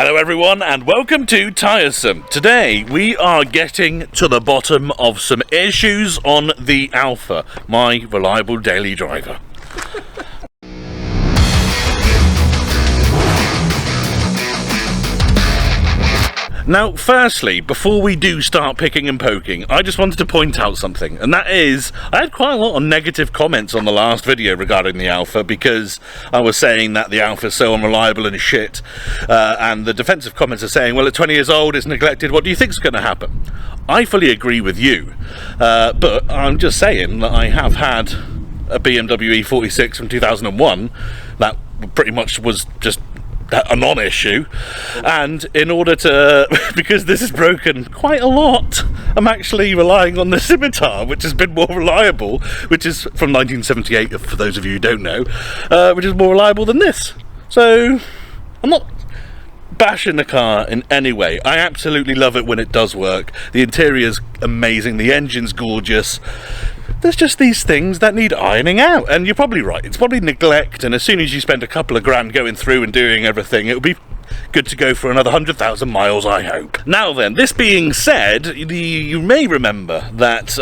Hello everyone and welcome to Tiresome. Today we are getting to the bottom of some issues on the Alfa, my reliable daily driver. Now, firstly, before we do start picking and poking, I just wanted to point out something, and that is, I had quite a lot of negative comments on the last video regarding the Alfa because I was saying that the Alfa is so unreliable and shit, and the defensive comments are saying, well, at 20 years old, it's neglected, what do you think is going to happen? I fully agree with you, but I'm just saying that I have had a BMW E46 from 2001 that pretty much was just a non-issue, and in order to, because this is broken quite a lot, I'm actually relying on the Scimitar, which has been more reliable, which is from 1978 for those of you who don't know, which is more reliable than this. So I'm not bashing the car in any way. I absolutely love it when it does work. The interior's amazing, the engine's gorgeous. There's just these things that need ironing out, and you're probably right, it's probably neglect, and as soon as you spend a couple of grand going through and doing everything, it'll be good to go for another 100,000 miles, I hope. Now then, this being said, you may remember that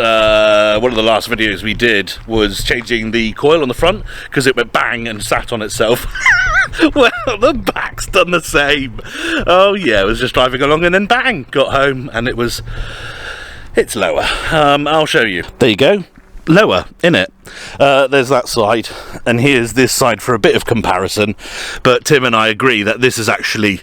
one of the last videos we did was changing the coil on the front because it went bang and sat on itself. Well, the back's done the same. Oh yeah, I was just driving along and then bang, got home, and it's lower. I'll show you. There you go. Lower, innit? There's that side, and here's this side for a bit of comparison, but Tim and I agree that this is actually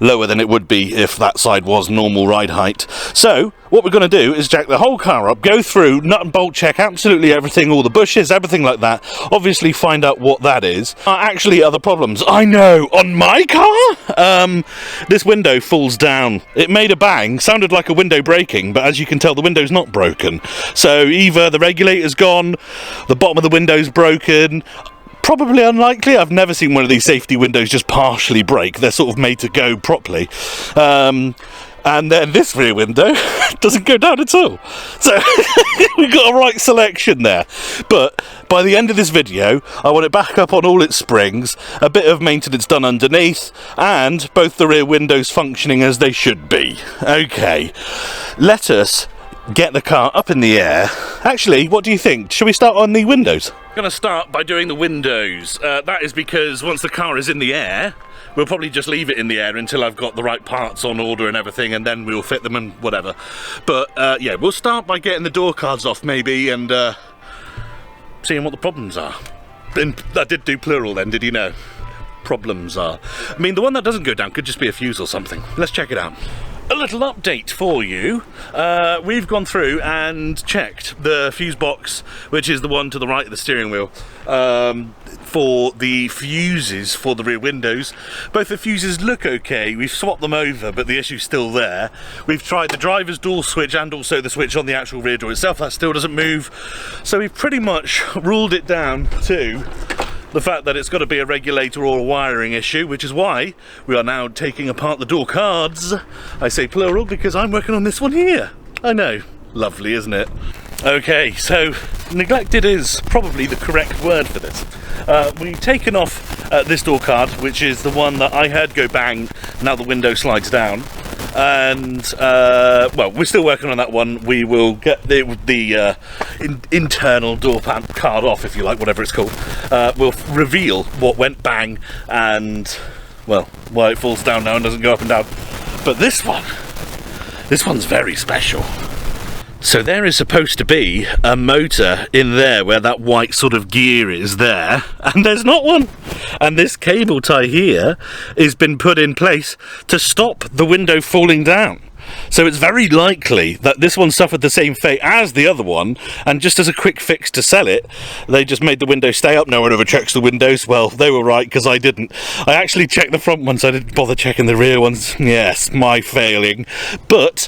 lower than it would be if that side was normal ride height. So what we're going to do is jack the whole car up, go through, nut and bolt check absolutely everything, all the bushes, everything like that, obviously find out what that is. Actually other problems, I know, on my car? This window falls down. It made a bang, sounded like a window breaking, but as you can tell the window's not broken. So either the regulator's gone, the bottom of the window's broken. Probably unlikely. I've never seen one of these safety windows just partially break. They're sort of made to go properly. And then this rear window doesn't go down at all. So we've got a right selection there. But by the end of this video, I want it back up on all its springs, a bit of maintenance done underneath, and both the rear windows functioning as they should be. Okay, let us get the car up in the air. Actually, what do you think? Shall we start on the windows? I'm going to start by doing the windows. That is because once the car is in the air, we'll probably just leave it in the air until I've got the right parts on order and everything, and then we'll fit them and whatever. But yeah, we'll start by getting the door cards off maybe and seeing what the problems are. And I did do plural then, did you know? Problems are. I mean, the one that doesn't go down could just be a fuse or something. Let's check it out. A little update for you. We've gone through and checked the fuse box, which is the one to the right of the steering wheel, for the fuses for the rear windows. Both the fuses look okay. We've swapped them over, but the issue's still there. We've tried the driver's door switch and also the switch on the actual rear door itself. That still doesn't move. So we've pretty much ruled it down to the fact that it's got to be a regulator or a wiring issue, which is why we are now taking apart the door cards. I say plural because I'm working on this one here. I know, lovely, isn't it? Okay, so neglected is probably the correct word for this. We've taken off this door card, which is the one that I heard go bang, now the window slides down. And well, we're still working on that one. We will get the internal door card off, if you like, whatever it's called. We'll reveal what went bang and, well, why it falls down now and doesn't go up and down. But this one's very special. So there is supposed to be a motor in there where that white sort of gear is there, and there's not one. And this cable tie here has been put in place to stop the window falling down. So it's very likely that this one suffered the same fate as the other one, and just as a quick fix to sell it, they just made the window stay up. No one ever checks the windows. Well, they were right, because I didn't. I actually checked the front ones, I didn't bother checking the rear ones. Yes, my failing. But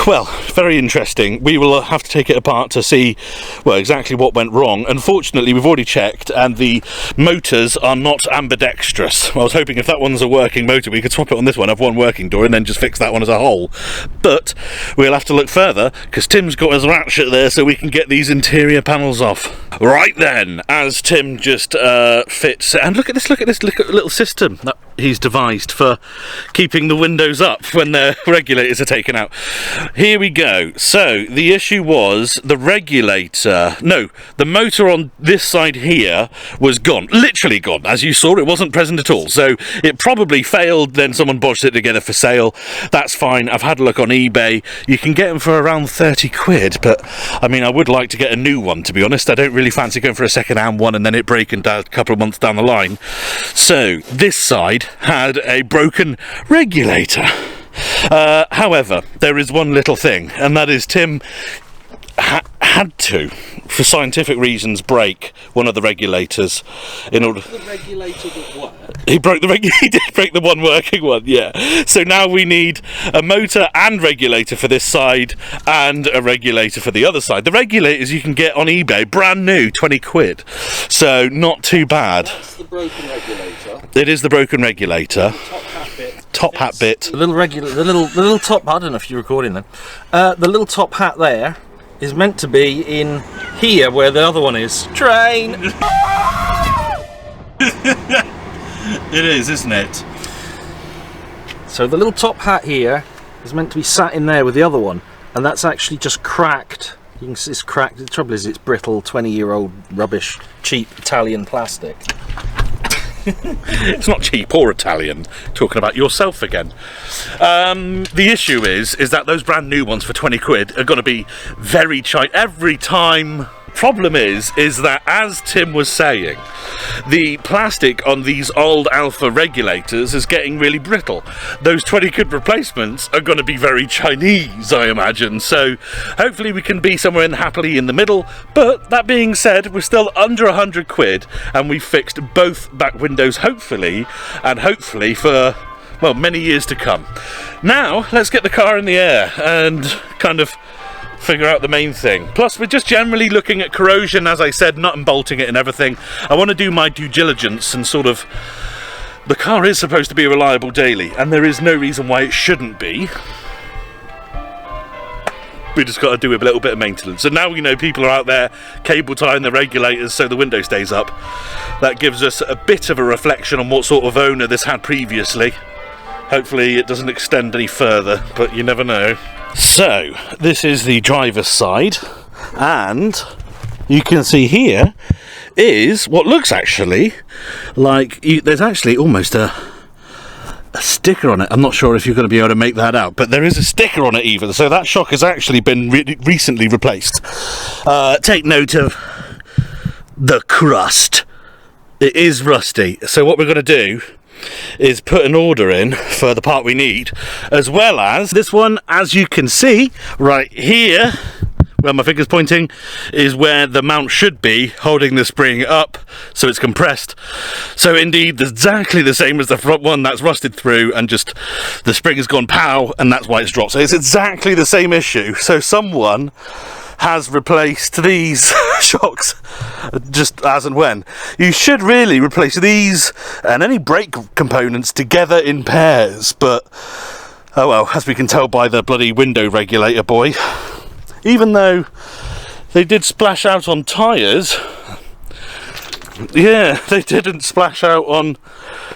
Well, very interesting. We will have to take it apart to see, well, exactly what went wrong. Unfortunately, we've already checked, and the motors are not ambidextrous. I was hoping if that one's a working motor, we could swap it on this one, have one working door, and then just fix that one as a whole. But we'll have to look further, because Tim's got his ratchet there, so we can get these interior panels off. Right then, as Tim just fits, and look at this little system that he's devised for keeping the windows up when the regulators are taken out. Here we go. So the issue was the regulator, no, the motor on this side here was gone, literally gone. As you saw, it wasn't present at all, so it probably failed, then someone bodged it together for sale. That's fine. I've had a look on eBay. You can get them for around 30 quid, but I mean, I would like to get a new one, to be honest. I don't really fancy going for a second-hand one and then it breaking a couple of months down the line. So this side had a broken regulator. However, there is one little thing, and that is Tim had to, for scientific reasons, break one of the regulators in order. The regulator that worked. He broke the he did break the one working one, yeah. So now we need a motor and regulator for this side, and a regulator for the other side. The regulators you can get on eBay, brand new, 20 quid. So not too bad. That's the broken regulator. It is the broken regulator. Top hat bit. The little top. I don't know if you're recording then. The little top hat there is meant to be in here where the other one is. Train! It is, isn't it? So the little top hat here is meant to be sat in there with the other one, and that's actually just cracked. You can see it's cracked. The trouble is it's brittle, 20-year-old rubbish, cheap Italian plastic. It's not cheap or Italian. Talking about yourself again. The issue is that those brand new ones for 20 quid are going to be very tight every time. Problem is that, as Tim was saying, the plastic on these old Alfa regulators is getting really brittle. Those 20 quid replacements are going to be very Chinese, I imagine, so hopefully we can be somewhere happily in the middle. But that being said, we're still under 100 quid, and we've fixed both back windows, hopefully for, well, many years to come. Now let's get the car in the air and kind of figure out the main thing. Plus, we're just generally looking at corrosion, as I said, nut and bolting it and everything. I want to do my due diligence and sort of, the car is supposed to be reliable daily, and there is no reason why it shouldn't be. We just got to do a little bit of maintenance. And now we know people are out there cable tying the regulators so the window stays up. That gives us a bit of a reflection on what sort of owner this had previously. Hopefully it doesn't extend any further, but you never know. So, this is the driver's side, and you can see here is what looks actually like, there's actually almost a sticker on it. I'm not sure if you're going to be able to make that out, but there is a sticker on it even, so that shock has actually been recently replaced. Take note of the crust. It is rusty, so what we're going to do is put an order in for the part we need, as well as this one. As you can see right here where my finger's pointing is where the mount should be, holding the spring up so it's compressed. So indeed, exactly the same as the front one, that's rusted through and just the spring has gone pow, and that's why it's dropped. So it's exactly the same issue. So someone has replaced these shocks just as and when. You should really replace these and any brake components together in pairs, but oh well, as we can tell by the bloody window regulator boy, even though they did splash out on tyres, yeah, they didn't splash out on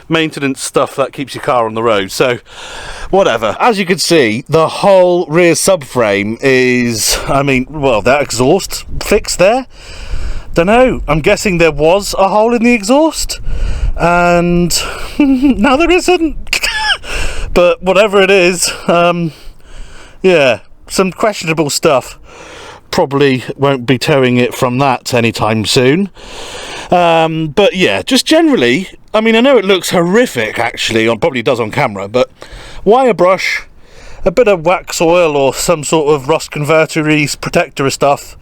maintenance stuff that keeps your car on the road. So whatever. As you can see, the whole rear subframe is, I mean, well, that exhaust fixed there, don't know, I'm guessing there was a hole in the exhaust and now there isn't. But whatever it is, yeah, some questionable stuff. Probably won't be towing it from that anytime soon. But yeah, just generally, I mean, I know it looks horrific actually, probably does on camera, but wire brush, a bit of wax oil or some sort of rust converter-y protector stuff,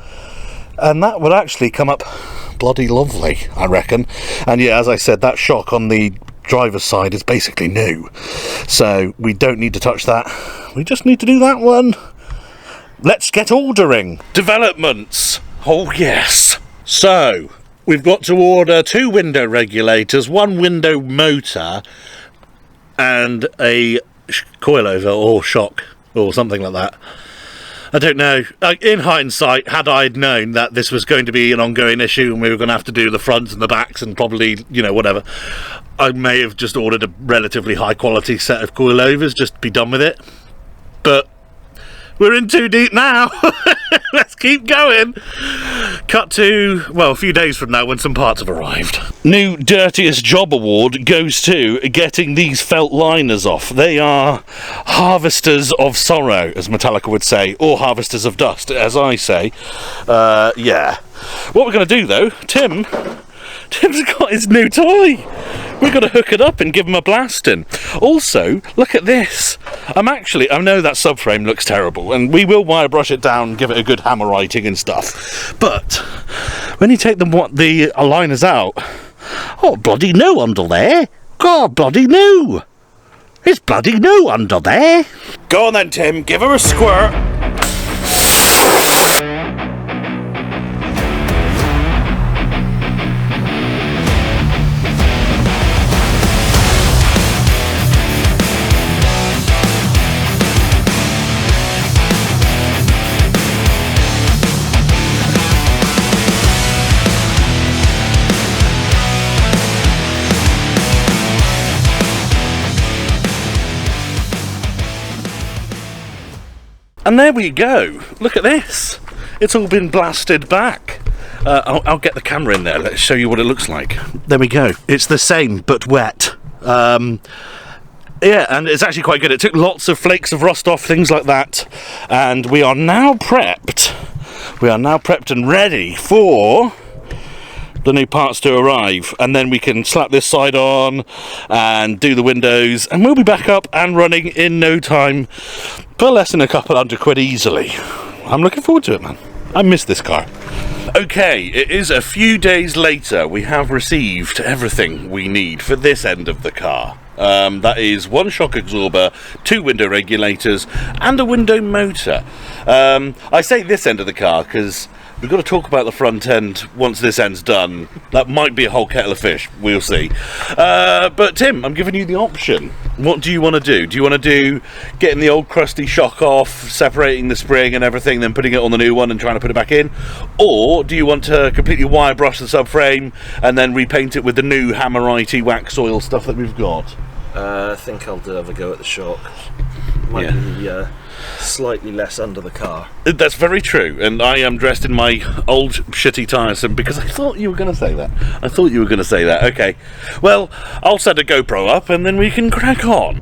and that would actually come up bloody lovely, I reckon. And yeah, as I said, that shock on the driver's side is basically new, so we don't need to touch that. We just need to do that one, let's get ordering. Developments. Oh yes. So, we've got to order 2 window regulators, 1 window motor, and a coilover or shock or something like that. I don't know. In hindsight, had I known that this was going to be an ongoing issue and we were going to have to do the fronts and the backs and probably, you know, whatever, I may have just ordered a relatively high quality set of coilovers, just be done with it. But we're in too deep now. Let's keep going. Cut to, well, a few days from now when some parts have arrived. New Dirtiest Job Award goes to getting these felt liners off. They are harvesters of sorrow, as Metallica would say, or harvesters of dust, as I say. Yeah. What we're going to do, though, Tim's got his new toy. We've got to hook it up and give him a blasting. Also, look at this. I know that subframe looks terrible, and we will wire brush it down, give it a good hammer writing and stuff. But when you take the aligners out, oh, bloody new under there. God, bloody new. It's bloody new under there. Go on then, Tim. Give her a squirt. And there we go. Look at this. It's all been blasted back. I'll get the camera in there. Let's show you what it looks like. There we go. It's the same, but wet. Yeah, and it's actually quite good. It took lots of flakes of rust off, things like that. And we are now prepped. We are now prepped and ready for the new parts to arrive, and then we can slap this side on and do the windows, and we'll be back up and running in no time for less than a couple £100 easily. I'm looking forward to it, man. I miss this car. Okay, it is a few days later. We have received everything we need for this end of the car. That is 1 shock absorber, 2 window regulators, and a window motor. I say this end of the car because we've got to talk about the front end once this end's done. That might be a whole kettle of fish, we'll see. But Tim, I'm giving you the option. What do you want to do? Do you want to do getting the old crusty shock off, separating the spring and everything, then putting it on the new one and trying to put it back in? Or do you want to completely wire brush the subframe and then repaint it with the new Hammerite wax oil stuff that we've got? I think I'll have a go at the shock. Might be slightly less under the car. That's very true, and I am dressed in my old shitty tyres because I thought you were going to say that. Okay, well, I'll set a GoPro up and then we can crack on.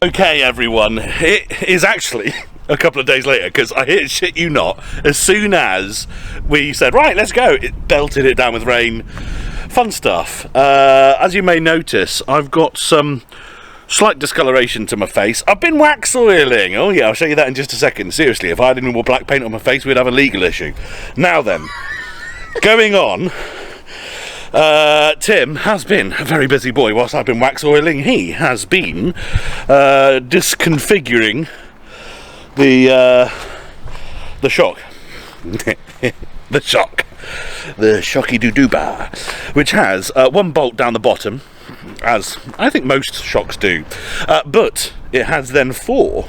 Okay, everyone, it is actually a couple of days later, because I shit you not, as soon as we said, right, let's go, it belted it down with rain. Fun stuff. As you may notice, I've got some slight discoloration to my face. I've been wax oiling. Oh yeah, I'll show you that in just a second. Seriously, if I had any more black paint on my face, we'd have a legal issue. Now then, going on. Tim has been a very busy boy whilst I've been wax oiling. He has been disconfiguring the shock. The shocky-doo-doo-bar, which has 1 bolt down the bottom, as I think most shocks do, but it has then 4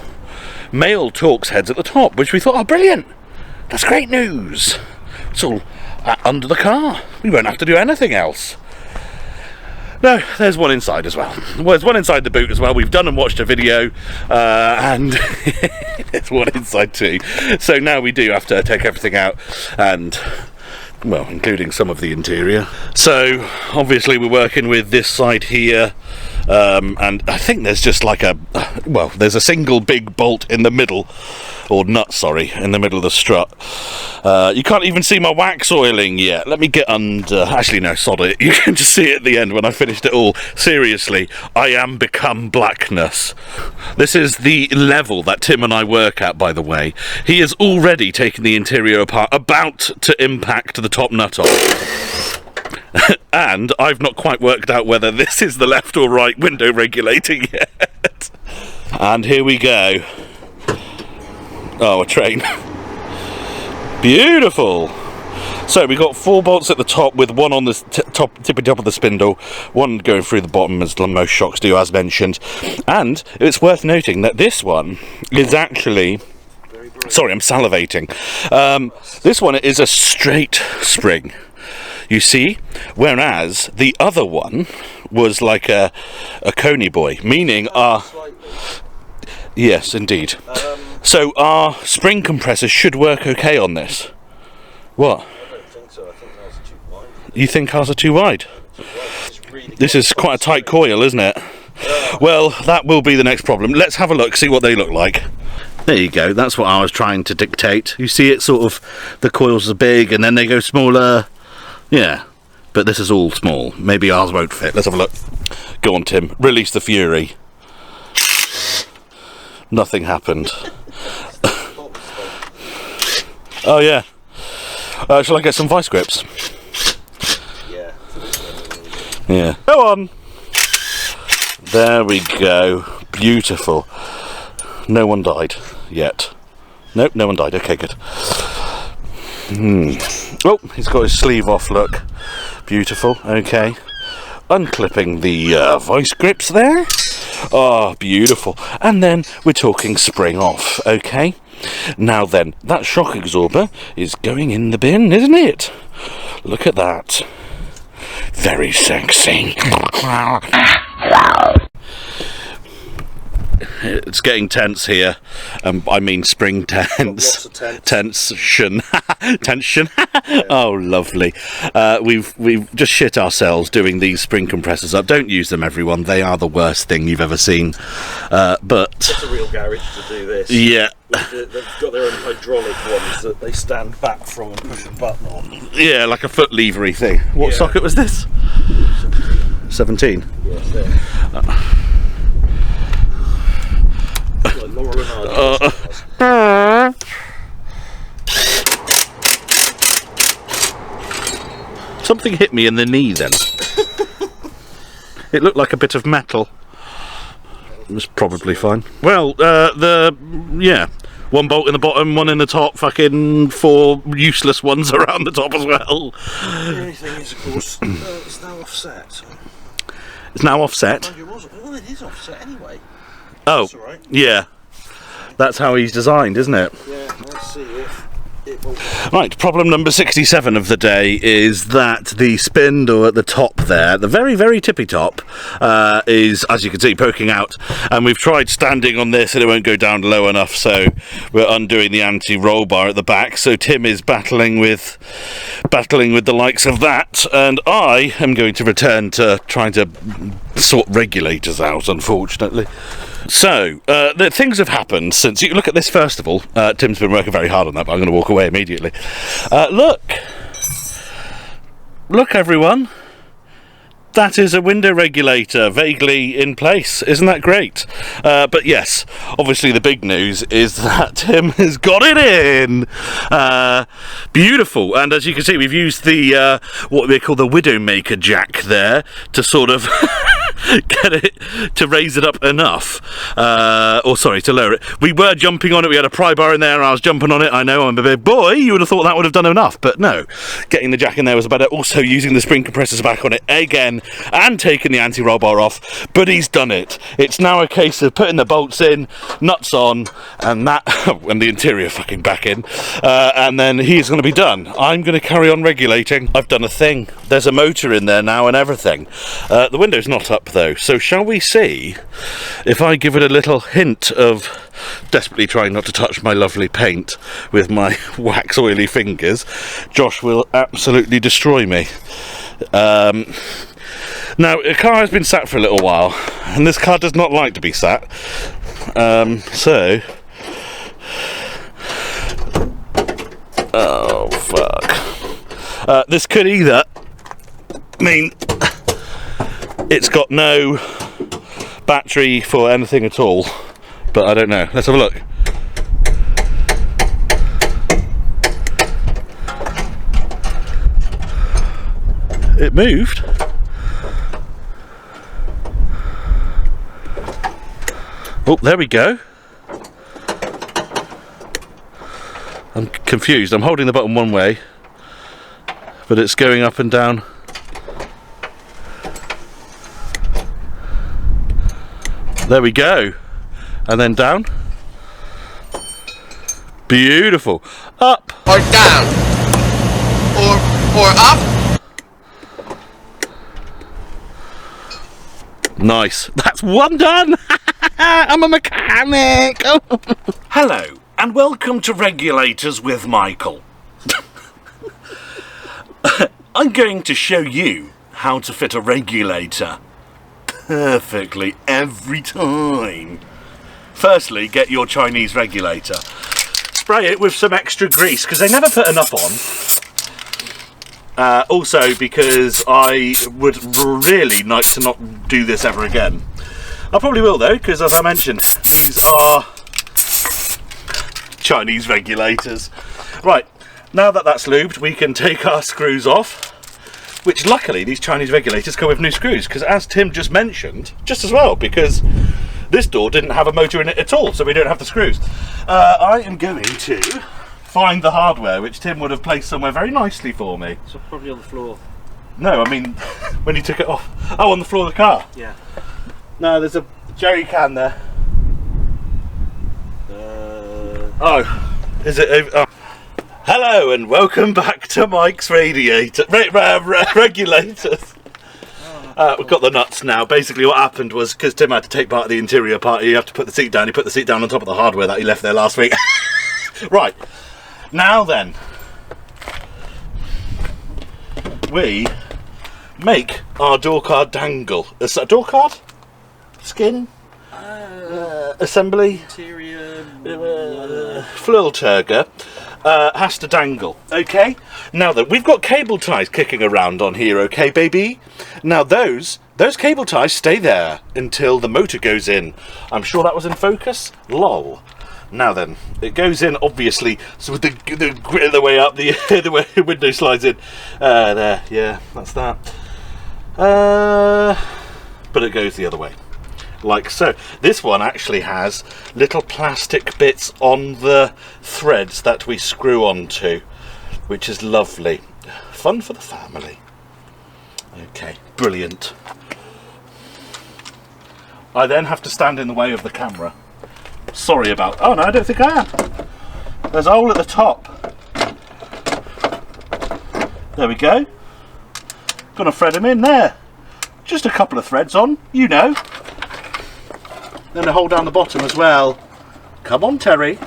male Torx heads at the top, which we thought, oh, brilliant, that's great news. It's all under the car. We won't have to do anything else. No, there's one inside as well. Well, there's one inside the boot as well. We've done and watched a video, and there's one inside too. So now we do have to take everything out, and, well, including some of the interior. So obviously we're working with this side here, and I think there's just like there's a single big bolt in the middle, or nut, sorry, in the middle of the strut. You can't even see my wax oiling yet. Let me get under. Actually, no, sod it. You can just see it at the end when I finished it all. Seriously, I am become blackness. This is the level that Tim and I work at, by the way. He has already taken the interior apart, about to impact the top nut off. And I've not quite worked out whether this is the left or right window regulating yet. And here we go. Oh, a train. Beautiful. So we got 4 bolts at the top with one on the tippy top of the spindle, one going through the bottom as most shocks do, as mentioned. And it's worth noting that this one is actually, sorry, I'm salivating. This one is a straight spring, you see, whereas the other one was like a coney boy, meaning yes, indeed. So our spring compressor should work okay on this. What? I don't think so. I think ours are too wide. You think ours are too wide? This is quite a tight coil, isn't it? Well, that will be the next problem. Let's have a look, see what they look like. There you go, that's what I was trying to dictate. You see it sort of, the coils are big and then they go smaller. Yeah, but this is all small. Maybe ours won't fit. Let's have a look. Go on, Tim, release the fury. Nothing happened. Oh yeah. Shall I get some vice grips? Yeah. Yeah. Go on. There we go. Beautiful. No one died yet. Nope, no one died. Okay, good. Oh, he's got his sleeve off, look. Beautiful. Okay. Unclipping the vice grips there. Oh, beautiful. And then we're talking spring off, okay? Now then, that shock absorber is going in the bin, isn't it? Look at that. Very sexy. It's getting tense here. I mean spring tense. Tension. Tension. Oh, lovely. We've just shit ourselves doing these spring compressors up. Don't use them, everyone. They are the worst thing you've ever seen. But it's a real garage to do this. Yeah. They've got their own hydraulic ones that they stand back from and push a button on. Yeah, like a foot levery thing. What socket was this? 17. Yes, there. Something hit me in the knee then. It looked like a bit of metal. It was probably fine. Well, yeah. 1 bolt in the bottom, 1 in the top, fucking 4 useless ones around the top as well. The only thing is, of course, it's now offset. So. It's now offset? Well, it is offset anyway. Oh, that's all right. Yeah. That's how he's designed, isn't it? Yeah, let's see if it will. Right, problem number 67 of the day is that the spindle at the top there, the very, very tippy top, is, as you can see, poking out. And we've tried standing on this and it won't go down low enough, so we're undoing the anti-roll bar at the back. So Tim is battling with the likes of that, and I am going to return to trying to sort regulators out, unfortunately. So, the things have happened since. You look at this first of all. Tim's been working very hard on that, but I'm going to walk away immediately. Look, everyone. That is a window regulator vaguely in place. Isn't that great? But yes, obviously the big news is that Tim has got it in. Beautiful. And as you can see, we've used the what they call the Widowmaker jack there to sort of get it to raise it up enough. Or sorry, to lower it. We were jumping on it. We had a pry bar in there and I was jumping on it. I know I'm a big boy. You would have thought that would have done enough, but no. Getting the jack in there was better. Also using the spring compressors back on it again, and taking the anti-roll bar off, but he's done it. It's now a case of putting the bolts in, nuts on, and that, and the interior fucking back in, and then he's going to be done. I'm going to carry on regulating. I've done a thing. There's a motor in there now and everything. The window's not up though, so shall we see if I give it a little hint of desperately trying not to touch my lovely paint with my wax oily fingers. Josh will absolutely destroy me. Now, a car has been sat for a little while, and this car does not like to be sat. So, Oh, fuck. This could either mean it's got no battery for anything at all, but I don't know. Let's have a look. It moved. Oh, there we go. I'm confused. I'm holding the button one way, but it's going up and down. There we go. And then down. Beautiful. Up. Or down. Or up. Nice. That's one done. I'm a mechanic. Hello and welcome to Regulators with Michael. I'm going to show you how to fit a regulator perfectly every time. Firstly, get your Chinese regulator. Spray it with some extra grease because they never put enough on. Also because I would really like to not do this ever again. I probably will though, because as I mentioned, these are Chinese regulators. Right, now that that's lubed, we can take our screws off, which luckily these Chinese regulators come with new screws, because as Tim just mentioned, just as well, because this door didn't have a motor in it at all, so we don't have the screws. I am going to find the hardware, which Tim would have placed somewhere very nicely for me. So probably on the floor. No, I mean, when he took it off. Oh, on the floor of the car? Yeah. No, there's a jerry can there. Oh, is it? Oh. Hello and welcome back to Mike's Radiator Regulators. We've got the nuts now. Basically what happened was, because Tim had to take part of the interior part, you have to put the seat down. He put the seat down on top of the hardware that he left there last week. Right, now then, we make our door card dangle. Is that a door card? Skin? Assembly? Interior. Flilturger has to dangle. Okay? Now then, we've got cable ties kicking around on here, okay, baby? Now those cable ties stay there until the motor goes in. I'm sure that was in focus. Lol. Now then, it goes in obviously, so with the grit of the way up, the way the window slides in. There, yeah, that's that. But it goes the other way, like so. This one actually has little plastic bits on the threads that we screw onto, which is lovely. Fun for the family. Okay, brilliant. I then have to stand in the way of the camera. Sorry about... Oh no, I don't think I am. There's a hole at the top. There we go. Gonna thread them in there. Just a couple of threads on, you know. Then a hole down the bottom as well. Come on, Terry.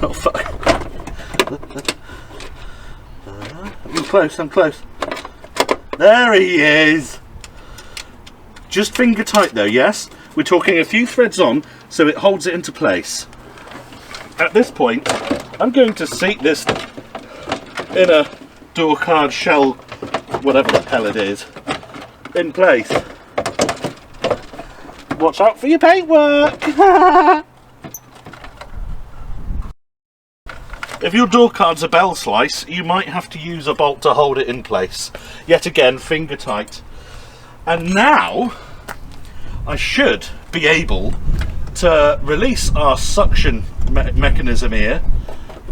Oh fuck. I'm close, I'm close. There he is. Just finger tight though, yes? We're talking a few threads on, so it holds it into place. At this point, I'm going to seat this in a door card shell, whatever the hell it is, in place. Watch out for your paintwork! If your door card's a bell slice, you might have to use a bolt to hold it in place. Yet again, finger tight. And now, I should be able to release our suction mechanism here,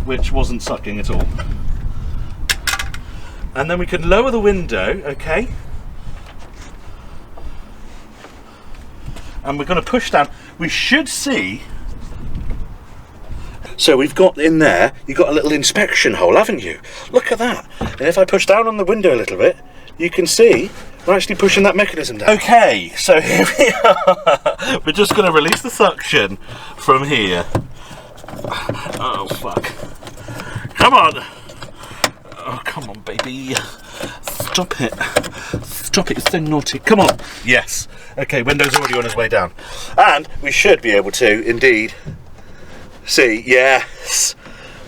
which wasn't sucking at all. And then we can lower the window, okay? And we're going to push down. We should see. So we've got in there, you've got a little inspection hole, haven't you? Look at that. And if I push down on the window a little bit, you can see we're actually pushing that mechanism down. Okay, so here we are. We're just going to release the suction from here. Oh, fuck. Come on. Oh, come on, baby. Stop it. Stop it, it's so naughty. Come on. Yes. Okay, window's already on his way down. And we should be able to, indeed, see, yes,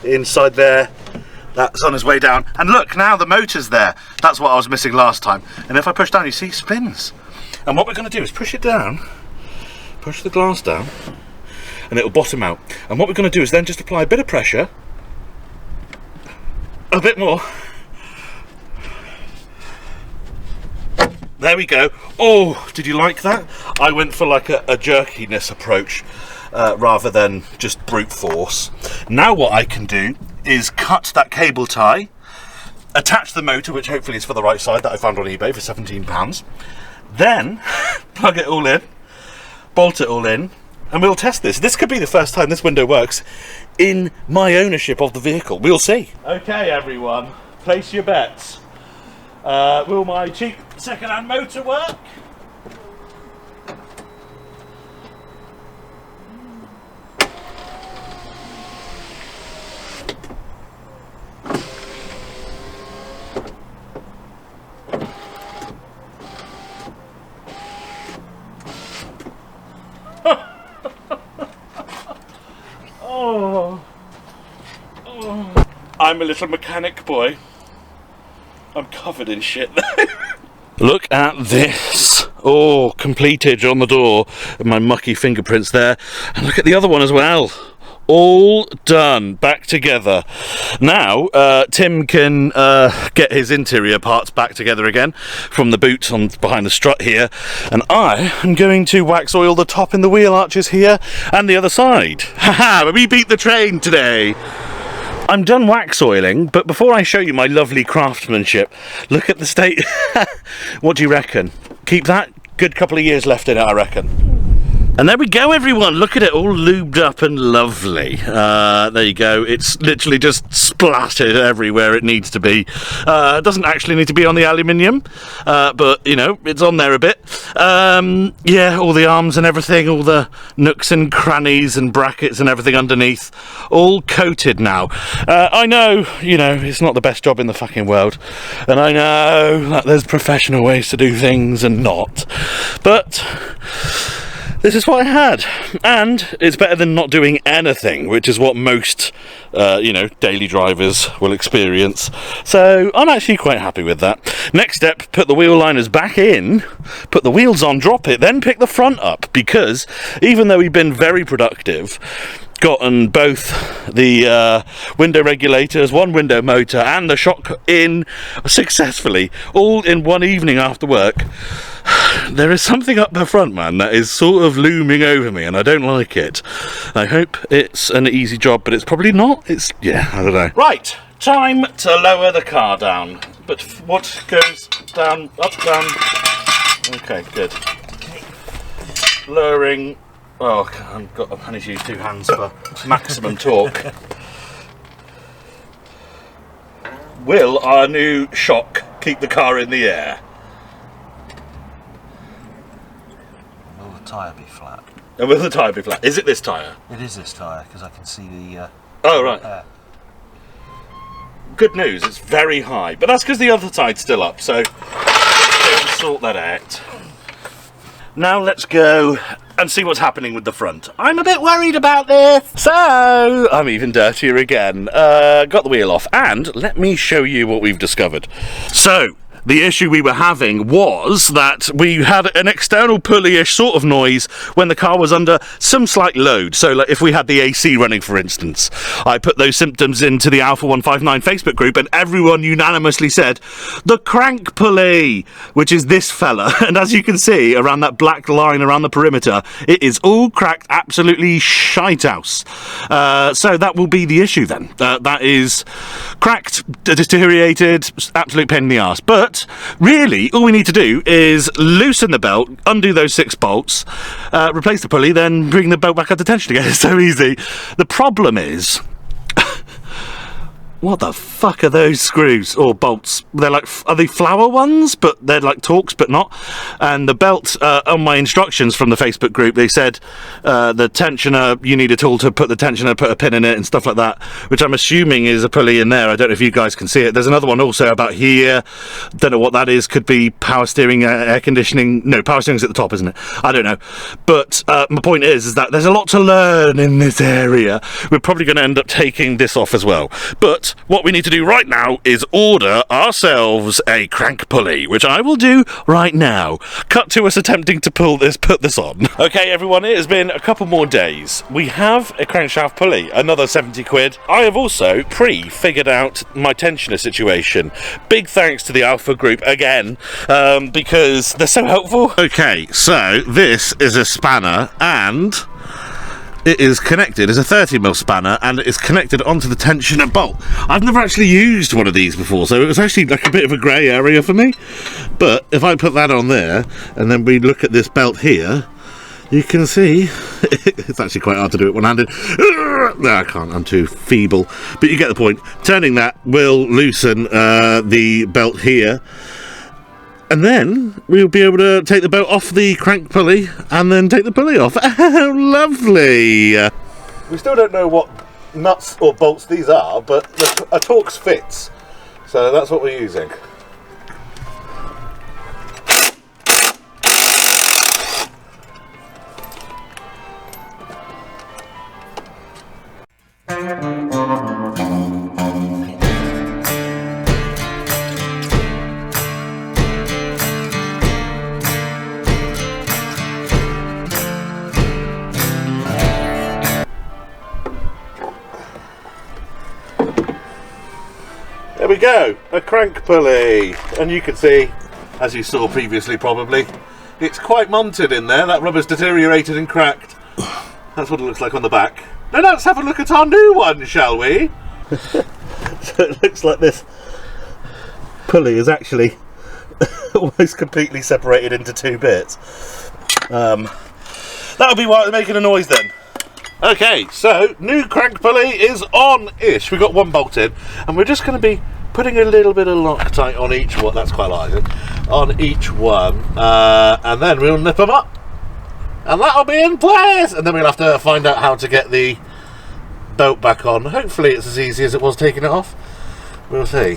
inside there. That's on his way down. And look, now the motor's there. That's what I was missing last time. And if I push down, you see it spins. And what we're going to do is push it down, push the glass down, and it'll bottom out. And what we're going to do is then just apply a bit of pressure, a bit more. There we go. Oh, did you like that? I went for like a jerkiness approach rather than just brute force. Now what I can do is cut that cable tie, attach the motor, which hopefully is for the right side, that I found on eBay for £17. Then plug it all in, bolt it all in, and we'll test this. This could be the first time this window works in my ownership of the vehicle. We'll see. Okay, everyone, place your bets. Will my cheap second-hand motor work? I'm a little mechanic boy. I'm covered in shit though. Look at this. Oh, completed on the door. And my mucky fingerprints there. And look at the other one as well. All done, back together. Now, Tim can get his interior parts back together again from the boot on behind the strut here, and I am going to wax oil the top in the wheel arches here and the other side. Haha, we beat the train today. I'm done wax oiling, but before I show you my lovely craftsmanship, look at the state. What do you reckon? Keep that? Good couple of years left in it, I reckon. And there we go, everyone. Look at it, all lubed up and lovely. There you go. It's literally just splattered everywhere it needs to be. It doesn't actually need to be on the aluminium, but, you know, it's on there a bit. Yeah, all the arms and everything, all the nooks and crannies and brackets and everything underneath, all coated now. I know, you know, it's not the best job in the fucking world, and I know that there's professional ways to do things and not, but this is what I had, and it's better than not doing anything, which is what most, you know, daily drivers will experience. So I'm actually quite happy with that. Next step, put the wheel liners back in, put the wheels on, drop it, then pick the front up, because even though we've been very productive, gotten both the window regulators, one window motor, and the shock in successfully, all in one evening after work, there is something up the front, man, that is sort of looming over me, and I don't like it. I hope it's an easy job, but it's probably not. It's, yeah, I don't know. Right, time to lower the car down. But what goes down, up, down? Okay, good. Lowering. Oh, I need to use two hands for maximum torque. Will our new shock keep the car in the air? Will the tyre be flat? And will the tyre be flat? Is it this tyre? It is this tyre, because I can see the oh, right. air. Good news, it's very high. But that's because the other side's still up, so let's go and sort that out. Now let's go and see what's happening with the front. I'm a bit worried about this. So, I'm even dirtier again. Got the wheel off, and let me show you what we've discovered. So, the issue we were having was that we had an external pulley-ish sort of noise when the car was under some slight load. So like if we had the AC running, for instance. I put those symptoms into the Alfa 159 Facebook group, and everyone unanimously said, the crank pulley, which is this fella. And as you can see, around that black line around the perimeter, it is all cracked, absolutely shite house. So that will be the issue then. That is cracked, deteriorated, absolute pain in the arse. But really, all we need to do is loosen the belt, undo those 6 bolts, replace the pulley, then bring the belt back up to tension again. It's so easy. The problem is, What the fuck are those screws or bolts? They're like, are they flower ones? But they're like Torx, but not. And the belt, on my instructions from the Facebook group, they said the tensioner, you need a tool to put the tensioner, put a pin in it and stuff like that, which I'm assuming is a pulley in there. I don't know if you guys can see it. There's another one also about here. Don't know what that is. Could be power steering, air conditioning. No, power steering's at the top, isn't it? I don't know. But my point is that there's a lot to learn in this area. We're probably going to end up taking this off as well. But what we need to do right now is order ourselves a crank pulley, which I will do right now. Cut to us attempting to put this on. Okay, everyone, it has been a couple more days. We have a crankshaft pulley, another 70 quid. I have also figured out my tensioner situation. Big thanks to the Alfa group again, because they're so helpful. Okay, so this is a spanner and it is connected, it's a 30mm spanner, and it is connected onto the tensioner bolt. I've never actually used one of these before, so it was actually like a bit of a grey area for me. But if I put that on there, and then we look at this belt here, you can see, it's actually quite hard to do it one-handed. No, I can't, I'm too feeble. But you get the point. Turning that will loosen the belt here. And then we'll be able to take the belt off the crank pulley and then take the pulley off. Oh, lovely! We still don't know what nuts or bolts these are, but a Torx fits. So that's what we're using. There we go, a crank pulley, and you can see, as you saw previously probably, it's quite munted in there. That rubber's deteriorated and cracked. That's what it looks like on the back. Now let's have a look at our new one, shall we? So it looks like this pulley is actually almost completely separated into two bits. That'll be why it's making a noise then. Okay, so new crank pulley is on-ish. We've got one bolt in, and we're just going to be putting a little bit of Loctite on each one. That's quite large, on each one, and then we'll nip them up, and that'll be in place. And then we'll have to find out how to get the belt back on. Hopefully, it's as easy as it was taking it off. We'll see.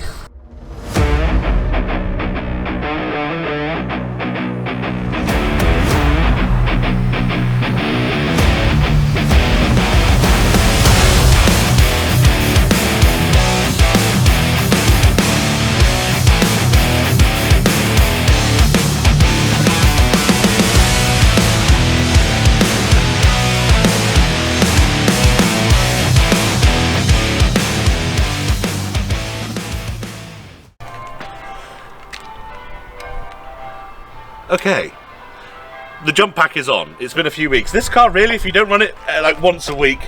Okay, the jump pack is on. It's been a few weeks. This car really, if you don't run it like once a week,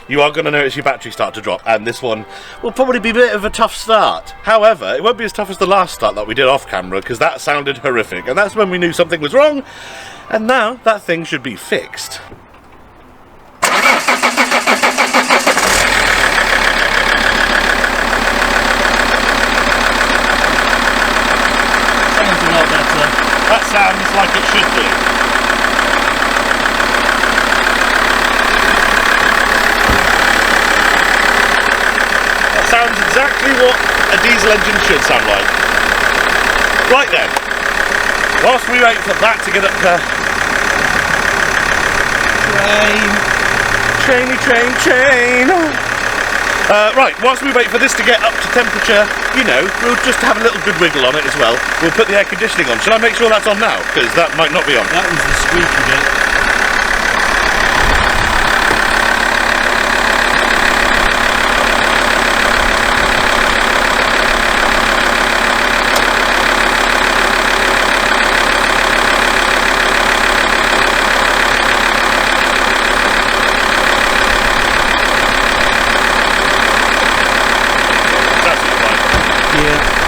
you are going to notice your battery start to drop, and this one will probably be a bit of a tough start. However, it won't be as tough as the last start that we did off camera, because that sounded horrific, and that's when we knew something was wrong, and now that thing should be fixed. Sounds a lot better. That sounds like it should do. That sounds exactly what a diesel engine should sound like. Right then, whilst we wait for that to get up to... Train. Right, whilst we wait for this to get up to temperature, you know, we'll just have a little good wiggle on it as well. We'll put the air conditioning on. Shall I make sure that's on now? Because that might not be on. That was the squeaky bit.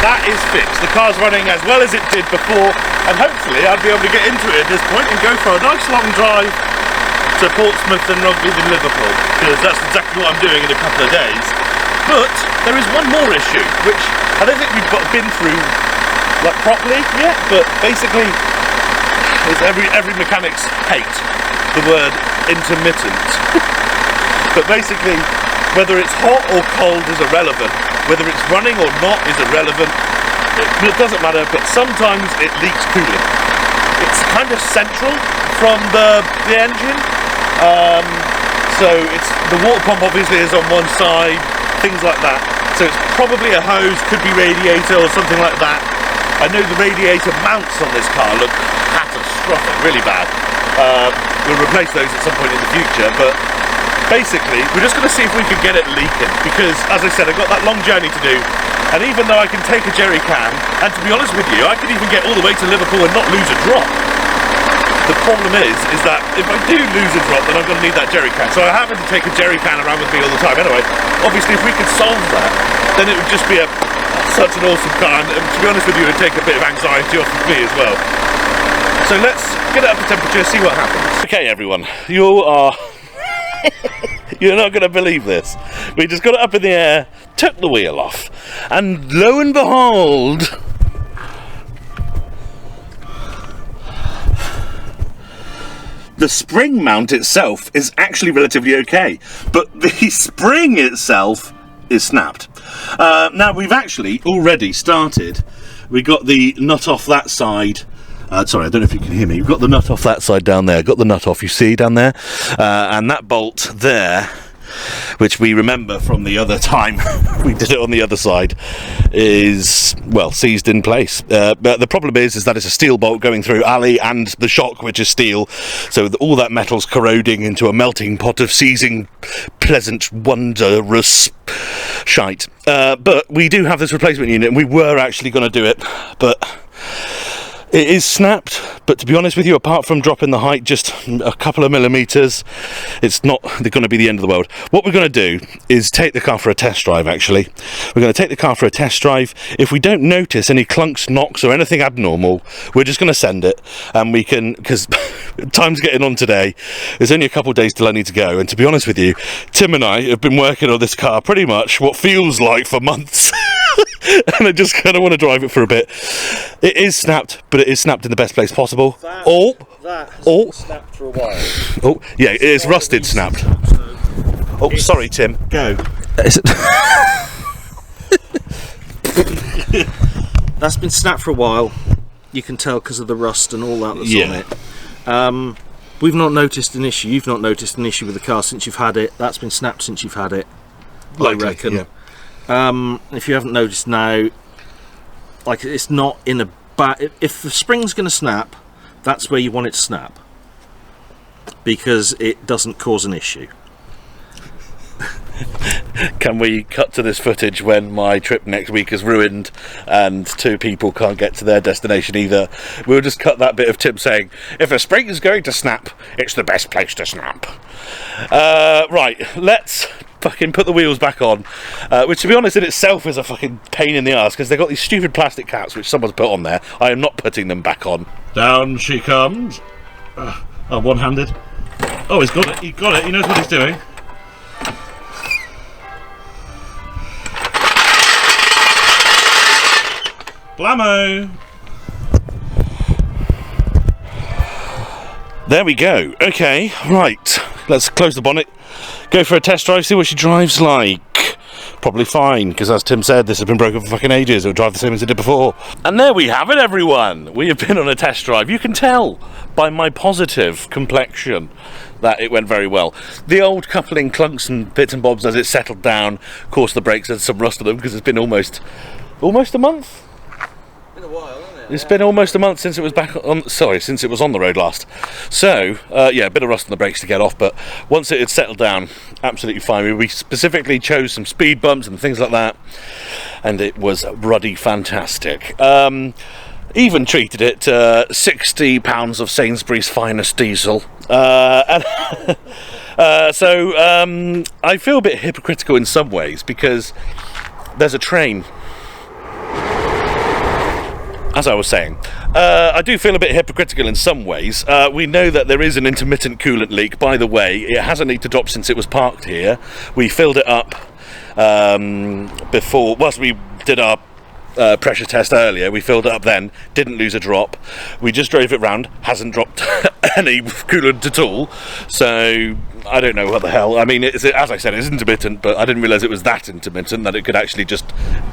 That is fixed. The car's running as well as it did before, and hopefully I'll be able to get into it at this point and go for a nice long drive to Portsmouth and Rugby and Liverpool, because that's exactly what I'm doing in a couple of days. But there is one more issue, which I don't think we've been through like properly yet, but basically is every mechanic's hate the word intermittent. But basically, whether it's hot or cold is irrelevant, whether it's running or not is irrelevant, it doesn't matter, but sometimes it leaks coolant. It's kind of central from the engine, so it's the water pump obviously is on one side, things like that, so it's probably a hose, could be radiator or something like that. I know the radiator mounts on this car look catastrophic, really bad. We'll replace those at some point in the future, but basically we're just going to see if we can get it leaking, because as I said, I've got that long journey to do, and even though I can take a jerry can, and to be honest with you, I could even get all the way to Liverpool and not lose a drop. The problem is that if I do lose a drop, then I'm going to need that jerry can, so I happen to take a jerry can around with me all the time anyway. Obviously if we could solve that, then it would just be such an awesome car, and to be honest with you, it would take a bit of anxiety off of me as well. So let's get it up to temperature, see what happens. Okay everyone, you are you're not going to believe this. We just got it up in the air, took the wheel off, and lo and behold, the spring mount itself is actually relatively okay, but the spring itself is snapped. Now we've actually already started. We got the nut off that side. Sorry, I don't know if you can hear me. We've got the nut off that side down there. Got the nut off, you see down there, and that bolt there, which we remember from the other time we did it on the other side, is well seized in place. But the problem is that it's a steel bolt going through alley and the shock, which is steel, so all that metal's corroding into a melting pot of seizing, pleasant, wondrous shite. But we do have this replacement unit, and we were actually going to do it, but it is snapped. But to be honest with you, apart from dropping the height just a couple of millimeters, it's not going to be the end of the world. What we're going to do is take the car for a test drive. Actually, we're going to take the car for a test drive. If we don't notice any clunks, knocks or anything abnormal, we're just going to send it, and we can, because time's getting on today, there's only a couple of days till I need to go, and to be honest with you, Tim and I have been working on this car pretty much what feels like for months. And I just kind of want to drive it for a bit. It is snapped, but it is snapped in the best place possible. That has been snapped for a while. Oh, yeah, it is rusted snapped. Oh, sorry, Tim. Go. That's been snapped for a while. You can tell because of the rust and all that that's on it. We've not noticed an issue. You've not noticed an issue with the car since you've had it. That's been snapped since you've had it. Likely, I reckon. Yeah. If you haven't noticed now, like, it's not in a bad. If the spring's going to snap, that's where you want it to snap, because it doesn't cause an issue. Can we cut to this footage when my trip next week is ruined and two people can't get to their destination either? We'll just cut that bit of Tim saying, if a spring is going to snap, it's the best place to snap. Right, let's fucking put the wheels back on, which to be honest in itself is a fucking pain in the ass, because they've got these stupid plastic caps which someone's put on there. I am not putting them back on. Down she comes. One-handed. Oh, he's got it, he knows what he's doing. Blammo! There we go. Okay, right. Let's close the bonnet, go for a test drive, see what she drives like. Probably fine, because as Tim said, this has been broken for fucking ages. It'll drive the same as it did before. And there we have it, everyone. We have been on a test drive. You can tell by my positive complexion that it went very well. The old coupling clunks and bits and bobs as it settled down. Of course, the brakes had some rust on them because it's been almost a month. Been a while, hasn't it? It's been almost a month since it was back on. Sorry, since it was on the road last. So yeah, a bit of rust on the brakes to get off, but once it had settled down, absolutely fine. We specifically chose some speed bumps and things like that, and it was ruddy fantastic. Even treated it £60 of Sainsbury's finest diesel. So I feel a bit hypocritical in some ways, because there's a train. As I was saying, I do feel a bit hypocritical in some ways. We know that there is an intermittent coolant leak. By the way, it hasn't leaked a drop since it was parked here. We filled it up before, whilst we did our pressure test earlier, we filled it up then, didn't lose a drop. We just drove it round, hasn't dropped any coolant at all, so I don't know what the hell. I mean, as I said, it's intermittent, but I didn't realise it was that intermittent, that it could actually just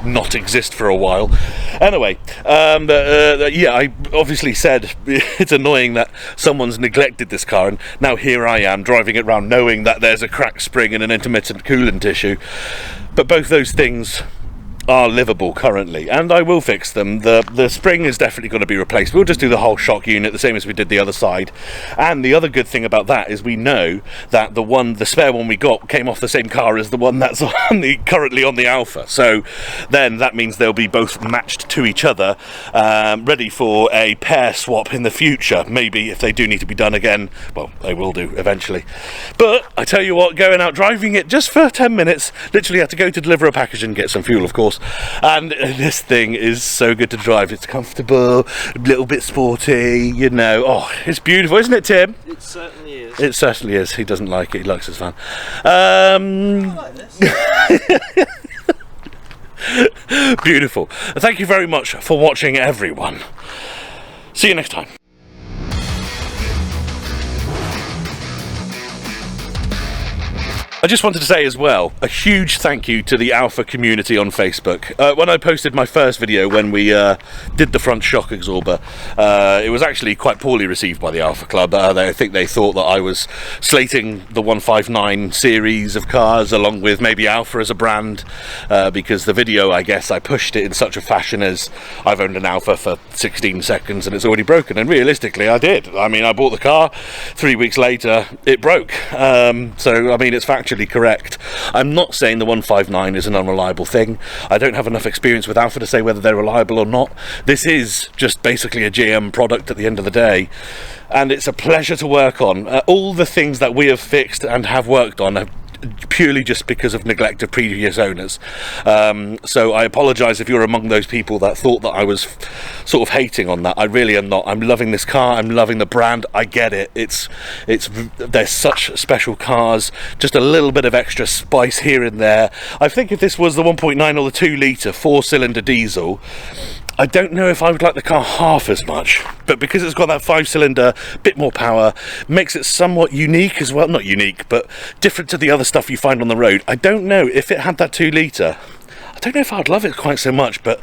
not exist for a while. Anyway, yeah, I obviously said it's annoying that someone's neglected this car, and now here I am driving it around knowing that there's a cracked spring and an intermittent coolant issue. But both those things are livable currently, and I will fix them. The spring is definitely going to be replaced. We'll just do the whole shock unit the same as we did the other side. And the other good thing about that is we know that the spare one we got came off the same car as the one that's currently on the Alfa, so then that means they'll be both matched to each other, ready for a pair swap in the future. Maybe if they do need to be done again, well, they will do eventually. But I tell you what, going out driving it just for 10 minutes, literally had to go to deliver a package and get some fuel, of course. And this thing is so good to drive. It's comfortable, a little bit sporty, you know. Oh, it's beautiful, isn't it, Tim? It certainly is. It certainly is. He doesn't like it. He likes his van. I like this. Beautiful. Thank you very much for watching, everyone. See you next time. I just wanted to say as well, a huge thank you to the Alfa community on Facebook. When I posted my first video when we did the front shock absorber, it was actually quite poorly received by the Alfa Club. I think they thought that I was slating the 159 series of cars along with maybe Alfa as a brand, because the video, I guess, I pushed it in such a fashion as I've owned an Alfa for 16 seconds and it's already broken, and realistically I did. I mean, I bought the car, 3 weeks later it broke. So I mean, it's factually correct. I'm not saying the 159 is an unreliable thing. I don't have enough experience with Alfa to say whether they're reliable or not. This is just basically a GM product at the end of the day, and it's a pleasure to work on. All the things that we have fixed and have worked on have purely just because of neglect of previous owners. So I apologise if you're among those people that thought that I was sort of hating on that. I really am not. I'm loving this car, I'm loving the brand. I get it. They're such special cars, just a little bit of extra spice here and there. I think if this was the 1.9 or the 2 litre 4-cylinder diesel, I don't know if I would like the car half as much, but because it's got that 5-cylinder, bit more power, makes it somewhat unique as well. Not unique, but different to the other stuff you find on the road. I don't know if it had that 2 litre. I don't know if I'd love it quite so much, but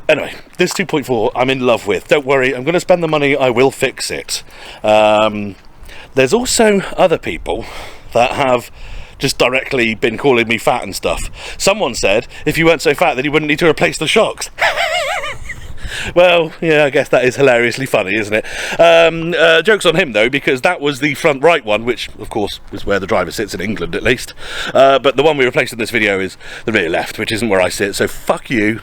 anyway, this 2.4 I'm in love with. Don't worry, I'm going to spend the money, I will fix it. There's also other people that have just directly been calling me fat and stuff. Someone said if you weren't so fat then you wouldn't need to replace the shocks. Well, yeah, I guess that is hilariously funny, isn't it? Joke's on him though, because that was the front right one, which of course was where the driver sits in England at least. But the one we replaced in this video is the rear left, which isn't where I sit, so fuck you.